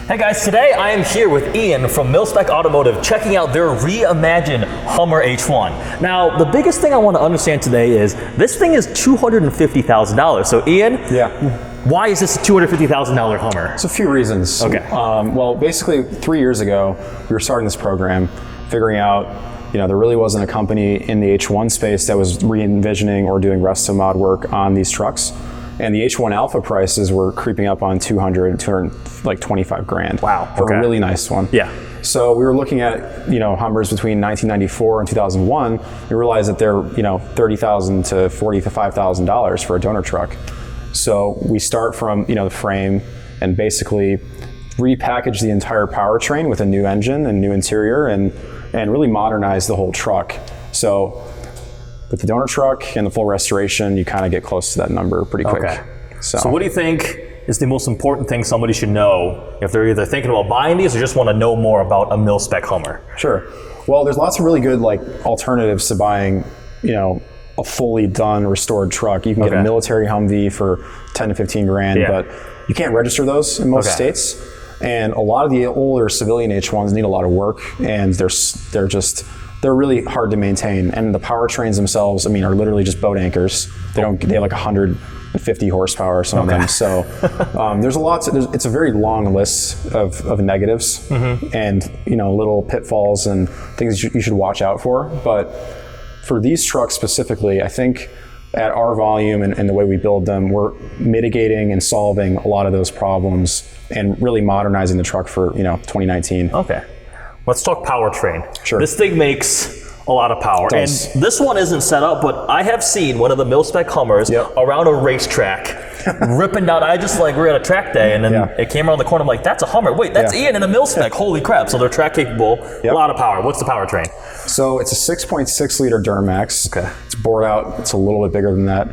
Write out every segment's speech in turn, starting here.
Hey guys, today I am here with Ian from Mil-Spec Automotive checking out their reimagined Hummer H1. Now, the biggest thing I want to understand today is this thing is $250,000. So Ian, why is this a $250,000 Hummer? There's a few reasons. Okay. Well, basically 3 years ago, we were starting this program, figuring out, there really wasn't a company in the H1 space that was re-envisioning or doing resto mod work on these trucks. And the H1 Alpha prices were creeping up on 225 grand. Wow. For a really nice one. Yeah. So we were looking at, Hummers between 1994 and 2001. We realized that they're, $30,000 to $40,000 to $5,000 for a donor truck. So we start from, the frame and basically repackage the entire powertrain with a new engine and new interior and really modernize the whole truck. So with the donor truck and the full restoration, you kind of get close to that number pretty quick. Okay. So what do you think is the most important thing somebody should know if they're either thinking about buying these or just want to know more about a Mil-Spec Hummer? Sure. Well, there's lots of really good alternatives to buying, a fully done restored truck. You can get a military Humvee for 10 to 15 grand, but you can't register those in most states. And a lot of the older civilian H1s need a lot of work, and they're really hard to maintain. And the powertrains themselves, are literally just boat anchors. They have like 150 horsepower, some of them. So there's a lot. It's a very long list of negatives and little pitfalls and things you should watch out for. But for these trucks specifically, I think at our volume and the way we build them, we're mitigating and solving a lot of those problems and really modernizing the truck for 2019. Okay. Let's talk powertrain. Sure. This thing makes a lot of power. And this one isn't set up, but I have seen one of the Mil-Spec Hummers around a racetrack ripping down. we're at a track day and then it came around the corner. I'm like, that's a Hummer. Wait, that's Ian in a Mil-Spec. Holy crap. So they're track capable, a lot of power. What's the powertrain? So it's a 6.6 liter Duramax. Okay. It's bored out. It's a little bit bigger than that.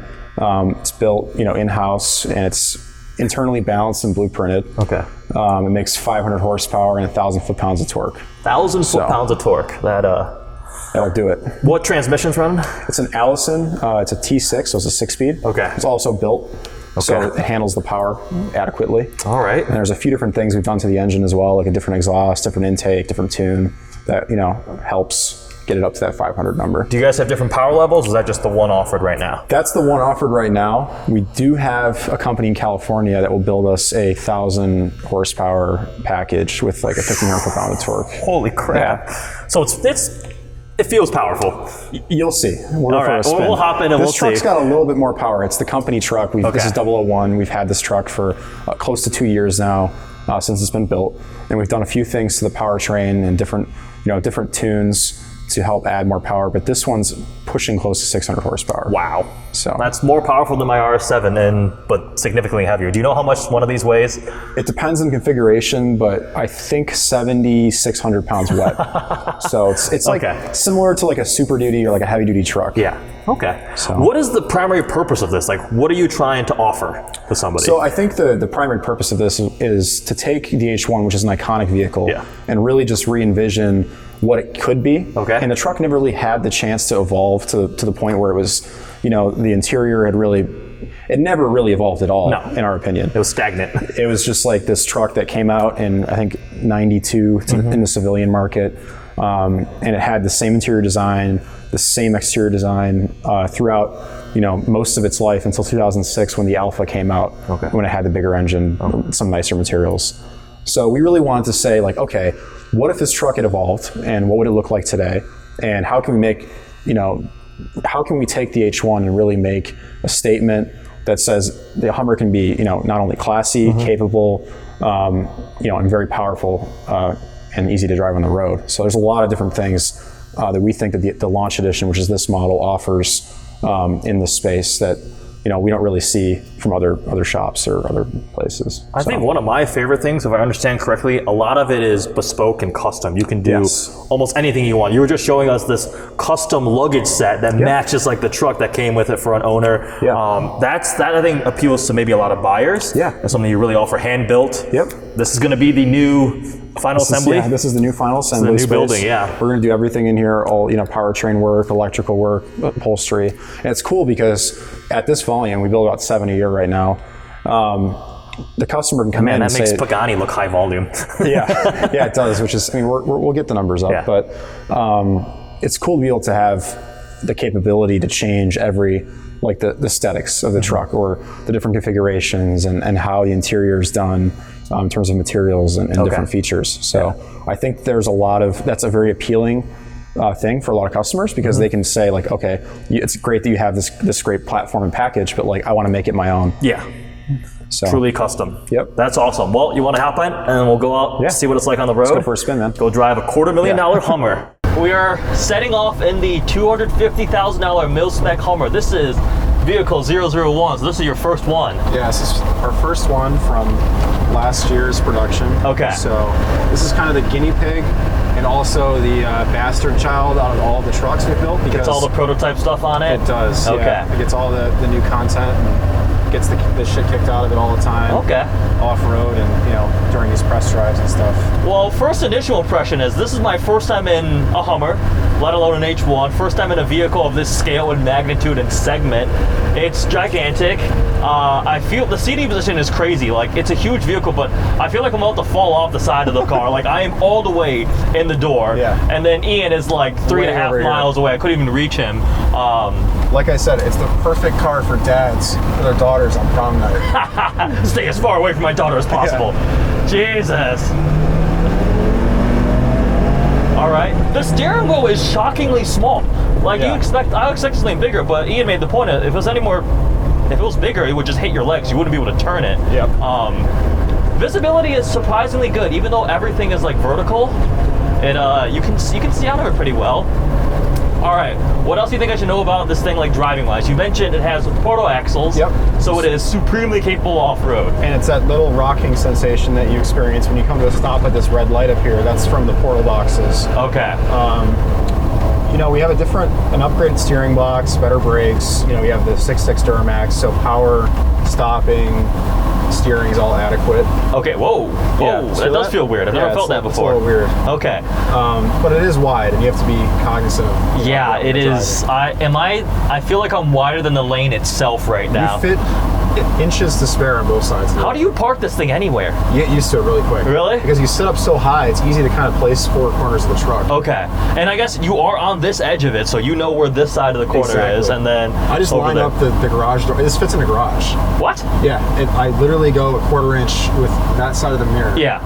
It's built, in-house, and it's internally balanced and blueprinted. Okay. It makes 500 horsepower and 1,000 foot-pounds of torque. 1,000 foot-pounds of torque. That'll do it. What transmission's running? It's an Allison. It's a T6, so it's a 6-speed. Okay. It's also built, so it handles the power adequately. All right. And there's a few different things we've done to the engine as well, like a different exhaust, different intake, different tune that helps get it up to that 500 number. Do you guys have different power levels, or is that just the one offered right now? That's the one offered right now. We do have a company in California that will build us a 1,000 horsepower package with like a 1,500 foot-pound of torque. Holy crap. Yeah. So it feels powerful. You'll see. All right, we'll hop in and we'll see. This truck's got a little bit more power. It's the company truck. This is 001. We've had this truck for close to 2 years now since it's been built. And we've done a few things to the powertrain and different tunes to help add more power, but this one's pushing close to 600 horsepower. Wow. So that's more powerful than my RS7 but significantly heavier. Do you know how much one of these weighs? It depends on configuration, but I think 7,600 pounds wet. So it's like similar to like a Super Duty or like a heavy duty truck. Yeah. Okay. So what is the primary purpose of this? Like, what are you trying to offer to somebody? So I think the primary purpose of this is to take the H1, which is an iconic vehicle, and really just re-envision what it could be. Okay. And the truck never really had the chance to evolve to the point where it was, the interior it never really evolved at all, in our opinion. It was stagnant. It was just like this truck that came out in, I think, 92 in the civilian market. And it had the same interior design, the same exterior design throughout, most of its life until 2006 when the Alpha came out, when it had the bigger engine, some nicer materials. So we really wanted to say, what if this truck had evolved and what would it look like today? And how can we make, how can we take the H1 and really make a statement that says the Hummer can be, not only classy, capable, and very powerful and easy to drive on the road. So there's a lot of different things that we think that the launch edition, which is this model, offers in this space that we don't really see from other shops or other places. I think one of my favorite things, if I understand correctly, a lot of it is bespoke and custom. You can do almost anything you want. You were just showing us this custom luggage set that matches like the truck that came with it for an owner. That I think appeals to maybe a lot of buyers. That's something you really offer hand built. This is going to be the new final assembly. This is the new final assembly. It's the new building. We're going to do everything in here, all powertrain work, electrical work, upholstery. And it's cool because at this volume, we build about 7 a year right now. the customer can come in and that makes say, Pagani look high volume. yeah, it does. Which is, I mean, we'll get the numbers up, but it's cool to be able to have the capability to change every, like the aesthetics of the truck or the different configurations and how the interior is done in terms of materials and different features. So I think there's a lot of, that's a very appealing thing for a lot of customers, because they can say like, okay, it's great that you have this great platform and package, but like I want to make it my own. Yeah. So, truly custom. Yep. That's awesome. Well, you want to hop in and we'll go out see what it's like on the road. Let's go for a spin, man. Go drive a $250,000 Hummer. We are setting off in the $250,000 Mil-Spec Hummer. This is vehicle 001, so this is your first one. Yeah, this is our first one from last year's production. Okay. So this is kind of the guinea pig and also the bastard child out of all the trucks we built. It gets all the prototype stuff on it? It does, okay. Yeah. It gets all the new content and gets the shit kicked out of it all the time. Okay. Off-road and, you know, during these press drives and stuff. Well, first initial impression is this is my first time in a Hummer, let alone an H1. First time in a vehicle of this scale and magnitude and segment. It's gigantic. I feel the seating position is crazy. Like, it's a huge vehicle, but I feel like I'm about to fall off the side of the car. Like, I am all the way in the door. Yeah. And then Ian is like 3.5 miles away. I couldn't even reach him. Like I said, it's the perfect car for dads and their daughters on prom night. Stay as far away from my daughter as possible. Jesus. All right. The steering wheel is shockingly small. Like I expect something bigger, but Ian made the point that if it was bigger, it would just hit your legs. You wouldn't be able to turn it. Yep. Visibility is surprisingly good, even though everything is like vertical. You can see out of it pretty well. All right, what else do you think I should know about this thing, like driving-wise? You mentioned it has portal axles, so it is supremely capable off-road. And it's that little rocking sensation that you experience when you come to a stop at this red light up here. That's from the portal boxes. Okay. You know, we have an upgraded steering box, better brakes. You know, we have the 6.6 Duramax, so power, stopping, steering is all adequate. Okay, whoa, that does feel weird. I've never felt that before. It's a little weird. Okay. But it is wide, and you have to be cognizant of. Yeah, it is. I feel like I'm wider than the lane itself right now. You fit inches to spare on both sides. How do you park this thing anywhere? You get used to it really quick. Really? Because you sit up so high, it's easy to kind of place four corners of the truck. Okay. And I guess you are on this edge of it, so you know where this side of the corner is, and then I just line up the garage door. This fits in the garage. What? Yeah. I literally go a 1/4 inch with that side of the mirror. Yeah.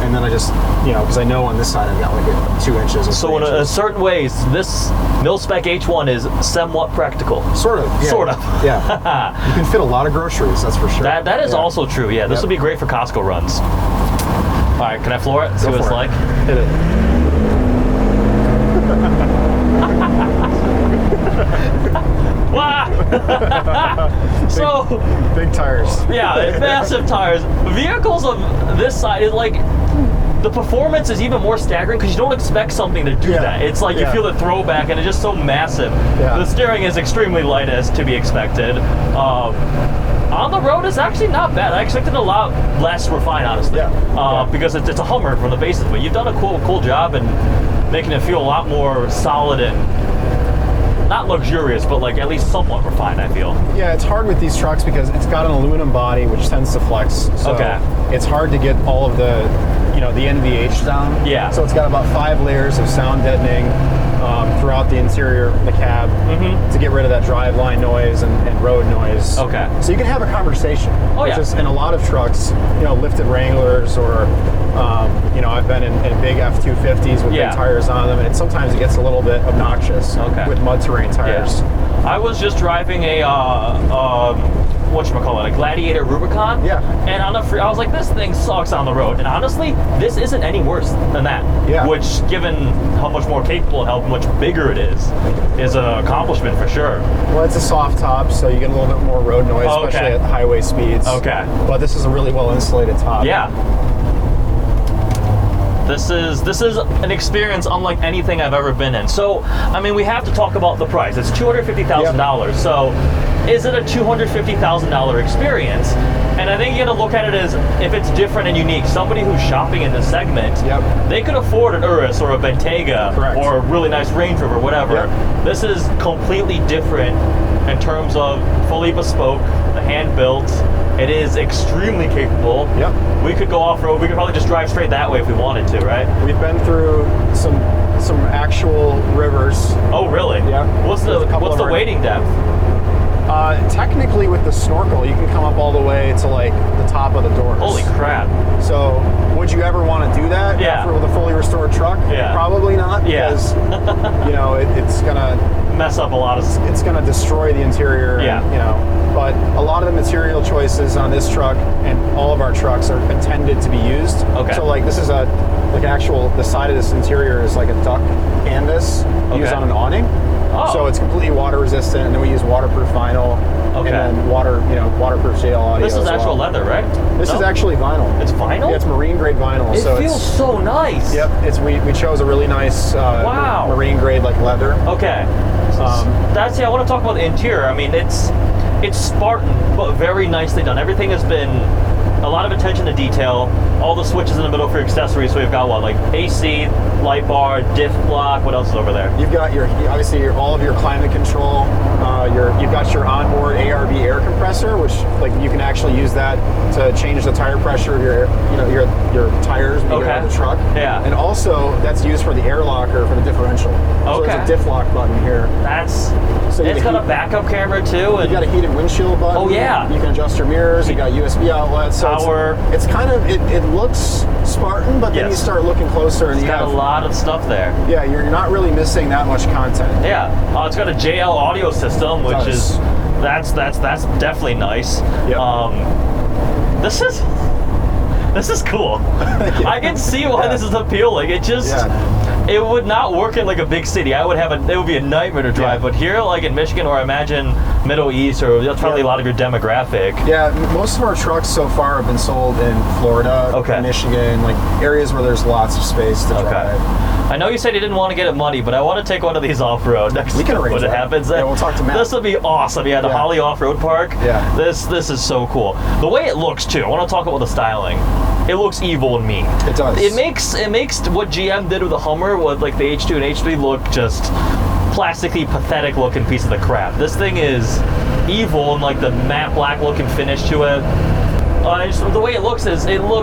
And then I just, you know, because I know on this side I've got like 2 inches. So in certain ways, this Mil-Spec H1 is somewhat practical. Sort of. Yeah. Sort of. Yeah. You can fit a lot of groceries, that's for sure. That is also true, yeah. This would be great for Costco runs. All right, can I floor it? See what it's like? Hit it. Wow! So big tires. Yeah, massive tires. Vehicles of this side is like, the performance is even more staggering because you don't expect something to do that. It's like you feel the throwback and it's just so massive. The steering is extremely light, as to be expected. On the road, it's actually not bad. I expected a lot less refined, honestly. Because it's a Hummer from the basis, but you've done a cool job in making it feel a lot more solid and not luxurious, but like at least somewhat refined, I feel. Yeah, it's hard with these trucks because it's got an aluminum body which tends to flex. So it's hard to get all of the, you know, the NVH down. Yeah. So it's got about 5 layers of sound deadening throughout the interior of the cab to get rid of that driveline noise and road noise. Okay. So you can have a conversation. Oh yeah. In a lot of trucks, you know, lifted Wranglers or you know, I've been in big F-250s with big tires on them, and sometimes it gets a little bit obnoxious with mud terrain tires. I was just driving a whatchamacallit, a Gladiator Rubicon. Yeah. And on the I was like, this thing sucks on the road. And honestly, this isn't any worse than that. Yeah. Which, given how much more capable, how much bigger it is an accomplishment for sure. Well, it's a soft top, so you get a little bit more road noise, especially at highway speeds. Okay. But this is a really well insulated top. Yeah. This is an experience unlike anything I've ever been in. So, I mean, we have to talk about the price. It's $250,000. So, is it a $250,000 experience? And I think you got to look at it as if it's different and unique. Somebody who's shopping in this segment, they could afford an Urus or a Bentayga or a really nice Range Rover, whatever. This is completely different in terms of fully bespoke, the hand built. It is extremely capable. We could go off-road. We could probably just drive straight that way if we wanted to, right? We've been through some actual rivers. Oh, really? Yeah. What's the wading depth? Technically, with the snorkel, you can come up all the way to like the top of the doors. Holy crap! So, would you ever want to do that? With a fully restored truck? Probably not. Because you know it's gonna mess up a lot of. It's gonna destroy the interior. And, you know, but a lot of the material choices on this truck and all of our trucks are intended to be used. So, like this is the side of this interior is like a duck canvas used on an awning. So it's completely water resistant, and then we use waterproof vinyl, and then waterproof JL audio. This is actual leather, right? This is actually vinyl. It's vinyl? Yeah, it's marine grade vinyl. It feels so nice. Yep, we chose a really nice marine grade like leather. Okay. I want to talk about the interior. I mean, it's Spartan, but very nicely done. Everything has been a lot of attention to detail. All the switches in the middle for your accessories. So we've got like AC, light bar, diff block. What else is over there? You've got all of your climate control. You've got your onboard ARB air compressor, which like you can actually use that to change the tire pressure of your tires when you get out of the truck. And also that's used for the air locker for the differential. So there's a diff lock button here. It's got a backup camera too. And you got a heated windshield button. Oh yeah. You can adjust your mirrors. You got USB outlets. So it's kind of it looks Spartan, but then you start looking closer and it's got a lot of stuff there. Yeah, you're not really missing that much content. Yeah, it's got a JL audio system, which is that's definitely nice. This is cool. I can see why this is appealing. It just it would not work in like a big city. It would be a nightmare to drive. But here, like in Michigan, or I imagine Middle East, or that's probably a lot of your demographic. Yeah, most of our trucks so far have been sold in Florida, Michigan, like areas where there's lots of space to drive. I know you said you didn't want to get it muddy, but I want to take one of these off-road next time when it happens. Yeah, we'll talk to Matt. This would be awesome. Yeah, the Holly Off-Road Park. Yeah. This is so cool. The way it looks too. I want to talk about the styling. It looks evil and mean. It does. It makes what GM did with the Hummer with like the H2 and H3 look just plastically pathetic looking piece of the crap. This thing is evil and like the matte black looking finish to it. The way it looks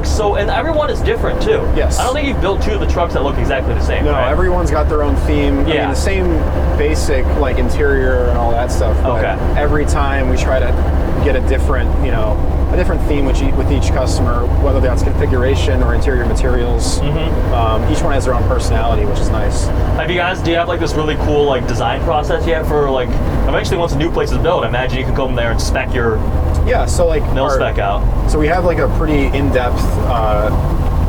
so, and everyone is different too. Yes. I don't think you've built two of the trucks that look exactly the same. No, everyone's got their own theme. I mean, the same basic like interior and all that stuff. But every time we try to get a different theme with each customer, whether that's configuration or interior materials. Each one has their own personality, which is nice. Do you have like this really cool like design process yet for like eventually once a new place is built? I imagine you can go in there and spec your so like Mil-Spec out. So we have like a pretty in-depth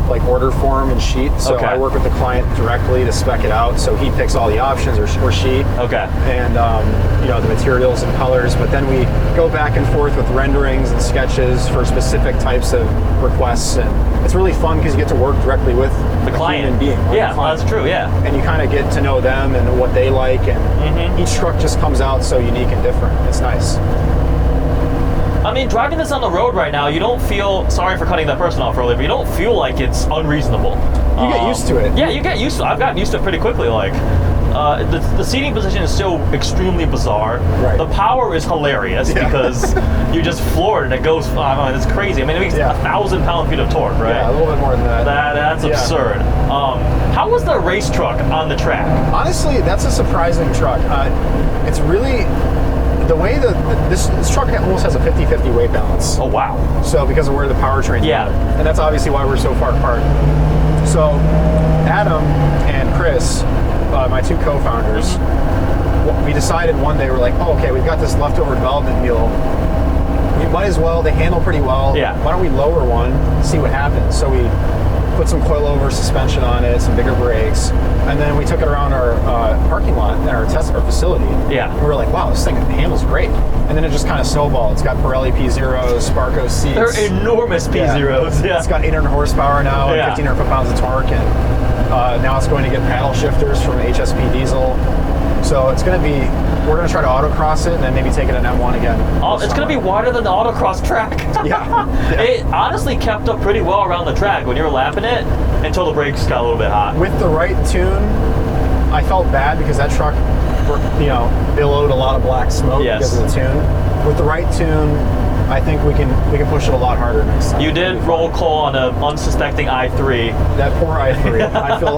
like order form and sheet. So I work with the client directly to spec it out. So he picks all the options, or she. And the materials and colors. But then we go back and forth with renderings and sketches for specific types of requests, and it's really fun because you get to work directly with the client. Human being. That's true. And you kind of get to know them and what they like, and each truck just comes out so unique and different. It's nice. I mean, driving this on the road right now, you don't feel, sorry for cutting that person off earlier, but you don't feel like it's unreasonable. You get used to it. Yeah, you get used to it. I've gotten used to it pretty quickly. Like, the seating position is still extremely bizarre. The power is hilarious because you just floor it and it goes, it's crazy. I mean, it makes 1,000 pound-feet of torque, right? Yeah, a little bit more than that. That's absurd. How was the race truck on the track? Honestly, that's a surprising truck. It's really... The way that this truck almost has a 50-50 weight balance. Oh, wow. So because of where the powertrain is. And that's obviously why we're so far apart. So Adam and Chris, my two co-founders, we decided one day, we're like, we've got this leftover development mule. We might as well, they handle pretty well. Why don't we lower one, see what happens? So we put some coilover suspension on it, some bigger brakes, and then we took it around our parking lot at our facility. And we were like, wow, this thing handles great. And then it just kind of snowballed. It's got Pirelli P0s, Sparco seats. They're enormous P0s. It's got 800 horsepower now and 1,500 foot-pounds of torque. And Now it's going to get paddle shifters from HSP diesel. So it's going to be, we're going to try to autocross it and then maybe take it an M1 again. Oh, it's going to be wider than the autocross track. Yeah. It honestly kept up pretty well around the track when you were lapping it until the brakes got a little bit hot. With the right tune, I felt bad because that truck, you know, billowed a lot of black smoke because of the tune. With the right tune, I think we can push it a lot harder next time. You did roll coal on an unsuspecting i3. That poor i3.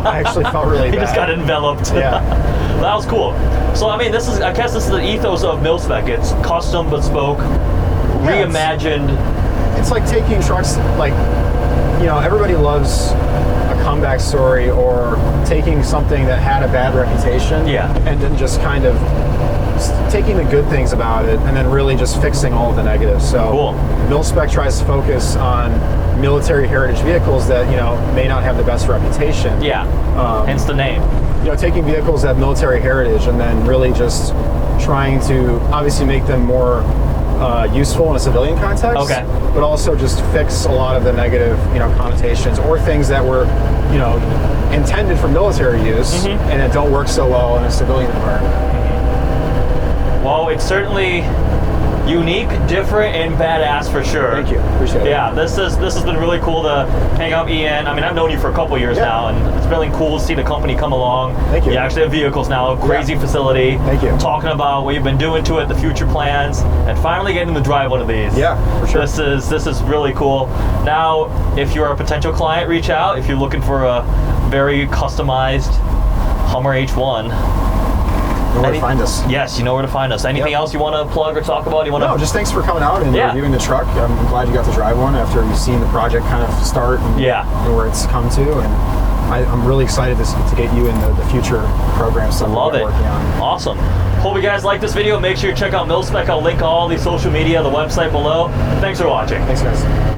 I actually felt really bad. He just got enveloped. Yeah. That was cool. So I mean, I guess this is the ethos of Mil-Spec. It's custom, bespoke, reimagined. It's like taking trucks, like, you know, everybody loves a comeback story or taking something that had a bad reputation and then just kind of taking the good things about it and then really just fixing all of the negatives. So Mil-Spec tries to focus on military heritage vehicles that, you know, may not have the best reputation. Hence the name. You know, taking vehicles that have military heritage and then really just trying to obviously make them more useful in a civilian context, but also just fix a lot of the negative, you know, connotations or things that were, you know, intended for military use and that don't work so well in a civilian environment. Well, it's certainly unique, different, and badass for sure. Thank you. Appreciate it. Yeah, this has been really cool to hang out, Ian. I mean, I've known you for a couple years now, and it's really cool to see the company come along. Thank you. You actually have vehicles now, a crazy facility. Thank you. Talking about what you've been doing to it, the future plans, and finally getting to drive one of these. Yeah, for sure. This is really cool. Now, if you're a potential client, reach out. If you're looking for a very customized Hummer H1. You know where to find us. Yes, you know where to find us. Anything else you want to plug or talk about? No, just thanks for coming out and reviewing the truck. I'm glad you got to drive one after you've seen the project kind of start and where it's come to. And I'm really excited to get you in the future programs that we're working on. Awesome. Hope you guys like this video. Make sure you check out Mil-Spec. I'll link all the social media, the website below. Thanks for watching. Thanks, guys.